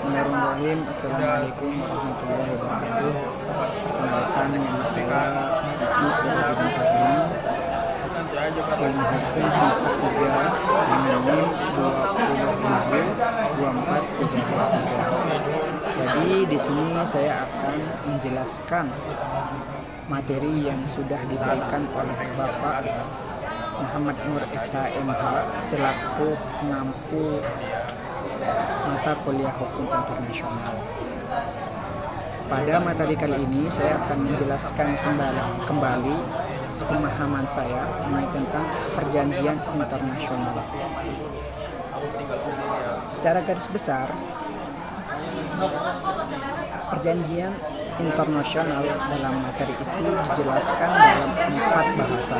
Bismillahirrahmanirrahim. Assalamualaikum warahmatullahi wabarakatuh. Perkenalkan, nama saya Musa Sabidin Fahmi, yang hukum semester 3 dengan NIM 20.2433. Jadi di sini saya akan menjelaskan materi yang sudah diberikan oleh Bapak Muhammad Nur SHMH selaku pengampu mata kuliah hukum internasional. Pada materi kali ini saya akan menjelaskan kembali pemahaman saya mengenai tentang perjanjian internasional. Secara garis besar, perjanjian internasional dalam materi itu dijelaskan dalam 4 bahasa.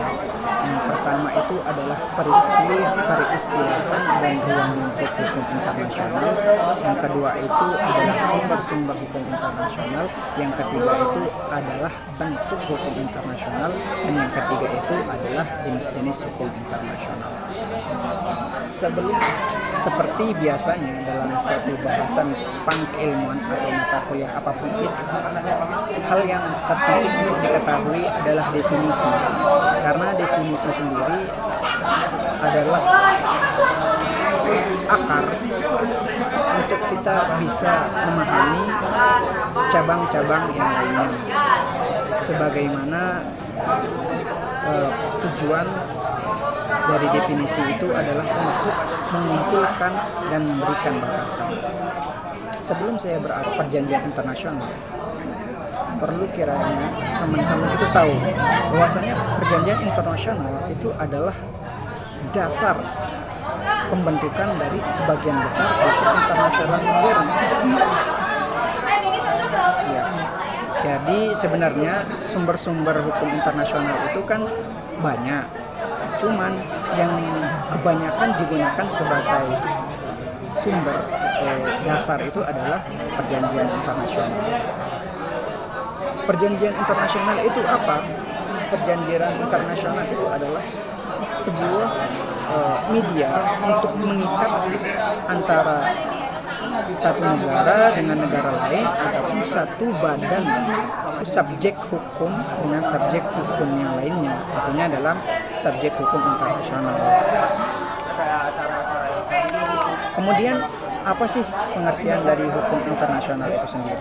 Yang pertama itu adalah peristilahan dan ruang lingkup hukum internasional. Yang kedua itu adalah sumber-sumber hukum internasional. Yang ketiga itu adalah bentuk hukum internasional. Dan yang ketiga itu adalah jenis-jenis hukum internasional. Seperti biasanya dalam suatu bahasan pengilmuan atau mata kuliah apapun itu, hal yang terpenting untuk diketahui adalah definisi, karena definisi sendiri adalah akar untuk kita bisa memahami cabang-cabang yang lainnya, sebagaimana tujuan dari definisi itu adalah untuk mengumpulkan dan memberikan batasan. Sebelum saya berarti perjanjian internasional, perlu kiranya teman-teman itu tahu bahwasanya perjanjian internasional itu adalah dasar pembentukan dari sebagian besar hukum internasional modern. Ya. Jadi sebenarnya sumber-sumber hukum internasional itu kan banyak. Cuman yang kebanyakan digunakan sebagai sumber atau dasar itu adalah perjanjian internasional. Perjanjian internasional itu apa? Perjanjian internasional itu adalah sebuah media untuk mengikat antara satu negara dengan negara lain ataupun satu badan subjek hukum dengan subjek hukum yang lainnya, tentunya dalam subjek hukum internasional. Kemudian apa sih pengertian dari hukum internasional itu sendiri?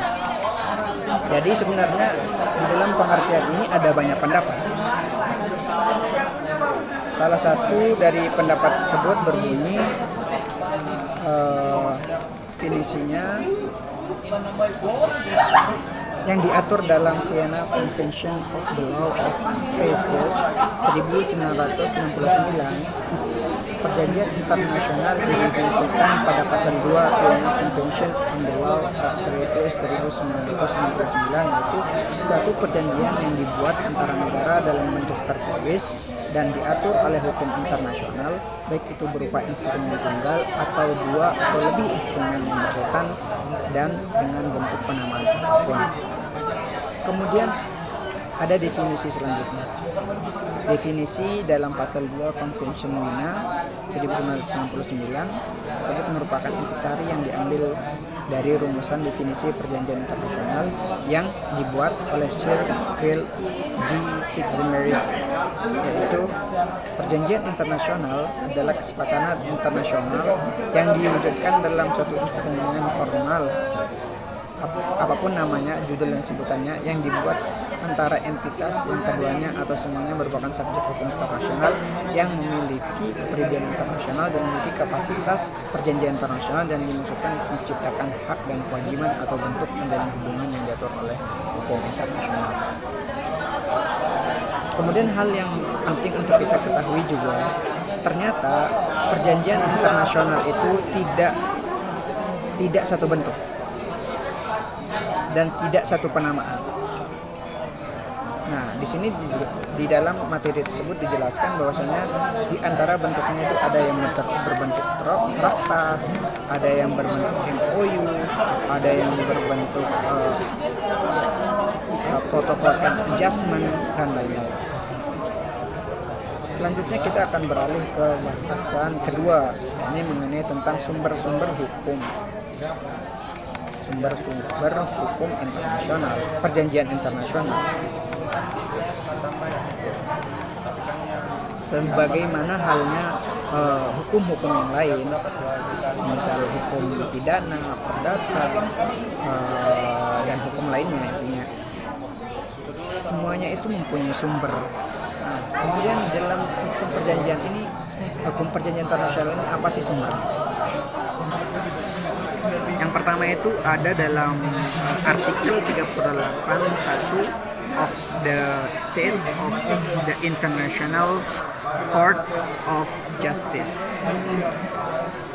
Jadi sebenarnya di dalam pengertian ini ada banyak pendapat. Salah satu dari pendapat tersebut berbunyi definisinya yang diatur dalam Vienna Convention of the Law of Treaties 1969. Perjanjian internasional didefinisikan pada pasal 2 Vienna Convention on the Law of Treaties 1969, yaitu suatu perjanjian yang dibuat antara negara dalam bentuk tertulis dan diatur oleh hukum internasional, baik itu berupa instrumen tunggal atau 2 atau lebih instrumen yang berkaitan dan dengan bentuk penamaan hukum. Kemudian ada definisi selanjutnya. Definisi dalam pasal 2 Convention Vienna 1969 tersebut merupakan intisari yang diambil dari rumusan definisi perjanjian internasional yang dibuat oleh Sir Phil G. Fitzmaurice, yaitu perjanjian internasional adalah kesepakatan internasional yang diwujudkan dalam suatu instrumen formal, apapun namanya, judul dan sebutannya, yang dibuat antara entitas yang keduanya atau semuanya merupakan subjek hukum internasional yang memiliki kepribadian internasional dan memiliki kapasitas perjanjian internasional dan dimaksudkan menciptakan hak dan kewajiban atau bentuk menjalin hubungan yang diatur oleh hukum internasional. Kemudian hal yang penting untuk kita ketahui juga, ternyata perjanjian internasional itu tidak satu bentuk dan tidak satu penamaan. Nah, di sini di dalam materi tersebut dijelaskan bahwasanya di antara bentuknya itu ada yang berbentuk traktat, ada yang berbentuk MOU, ada yang berbentuk protokol adjustment dan lain-lain. Selanjutnya kita akan beralih ke bahasan kedua, ini mengenai tentang sumber-sumber hukum. sumber-sumber hukum internasional, perjanjian internasional. Sebagaimana halnya hukum-hukum yang lain, misal hukum pidana, perdata, dan hukum lainnya, intinya semuanya itu mempunyai sumber. Kemudian dalam hukum perjanjian ini, hukum perjanjian internasional ini apa sih sumbernya? Yang pertama itu ada dalam artikel 38.1 of the State of the International Court of Justice.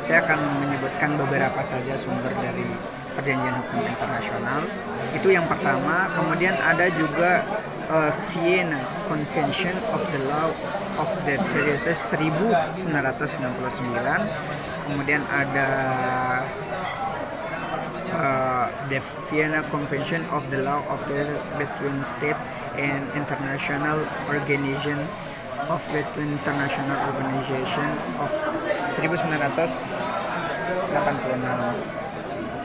Saya akan menyebutkan beberapa saja sumber dari perjanjian hukum internasional. Itu yang pertama. Kemudian ada juga Vienna Convention of the Law of the Treaties 1969. Kemudian ada the Vienna Convention of the Law of the Between State and International Organization of Between International Organization of 1986.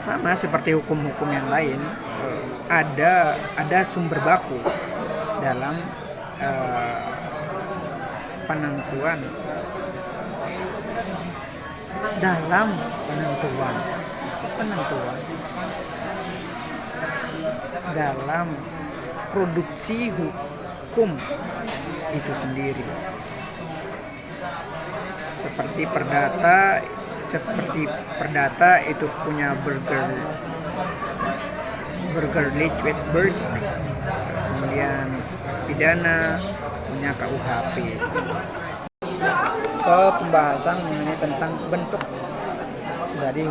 Sama seperti hukum-hukum yang lain, ada sumber baku dalam penentuan dalam produksi hukum itu sendiri. Seperti perdata itu punya Burgerlich-Wedberg, kemudian pidana punya KUHP. Ke pembahasan mengenai tentang bentuk dari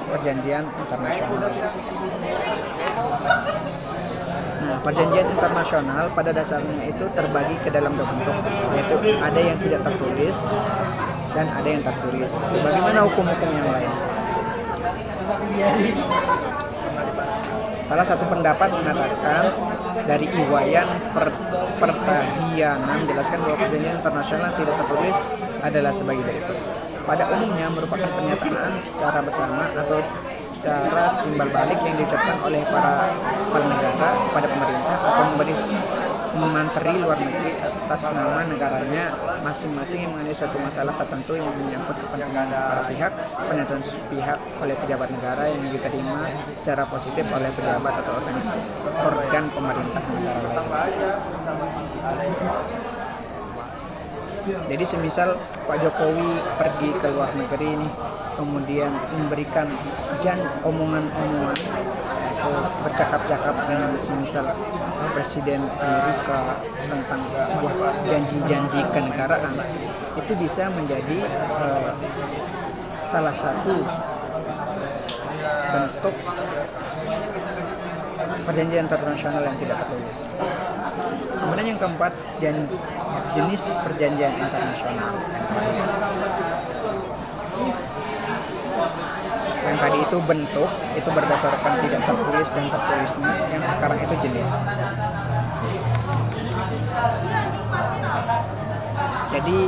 perjanjian internasional. Nah, perjanjian internasional pada dasarnya itu terbagi ke dalam dua bentuk, yaitu ada yang tidak tertulis dan ada yang tertulis, sebagaimana hukum-hukum yang lain. Salah satu pendapat mengatakan dari Iwayan Pertahianan menjelaskan bahwa perjanjian internasional tidak tertulis adalah sebagai berikut. Pada umumnya merupakan pernyataan secara bersama atau secara timbal balik yang diucapkan oleh para negara pada pemerintah atau menteri luar negeri atas nama negaranya masing-masing yang mengenai suatu masalah tertentu yang menyangkut kepentingan para pihak, penentuan pihak oleh pejabat negara yang diterima secara positif oleh pejabat atau organ pemerintah negara lain. Jadi semisal Pak Jokowi pergi ke luar negeri ini, kemudian memberikan omongan-omongan atau bercakap-cakap dengan semisal Presiden Amerika tentang sebuah janji-janji kenegaraan, itu bisa menjadi salah satu bentuk perjanjian internasional yang tidak tertulis. Kemudian yang keempat, jenis perjanjian internasional. Yang tadi itu bentuk, itu berdasarkan tidak tertulis dan tertulisnya. Yang sekarang itu jenis. Jadi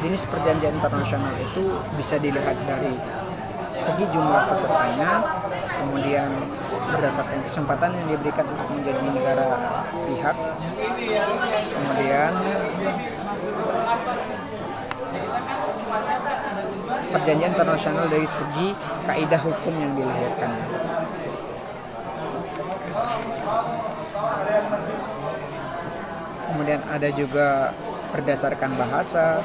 jenis perjanjian internasional itu bisa dilihat dari segi jumlah pesertanya, kemudian berdasarkan kesempatan yang diberikan untuk menjadi negara pihak, kemudian perjanjian internasional dari segi kaidah hukum yang dilahirkan. Kemudian ada juga berdasarkan bahasa,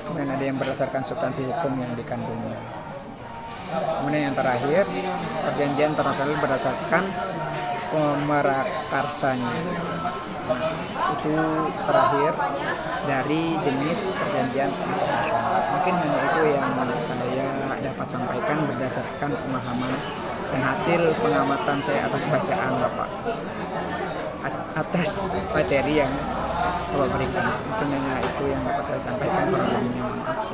kemudian ada yang berdasarkan substansi hukum yang dikandungnya. Kemudian yang terakhir, perjanjian internasional berdasarkan pemerakarsanya. Itu terakhir dari jenis perjanjian internasional. Mungkin hanya itu yang saya dapat sampaikan berdasarkan pemahaman dan hasil pengamatan saya atas bacaan Bapak atas materi yang Bapak berikan. Mungkin hanya itu yang dapat saya sampaikan. Maaf,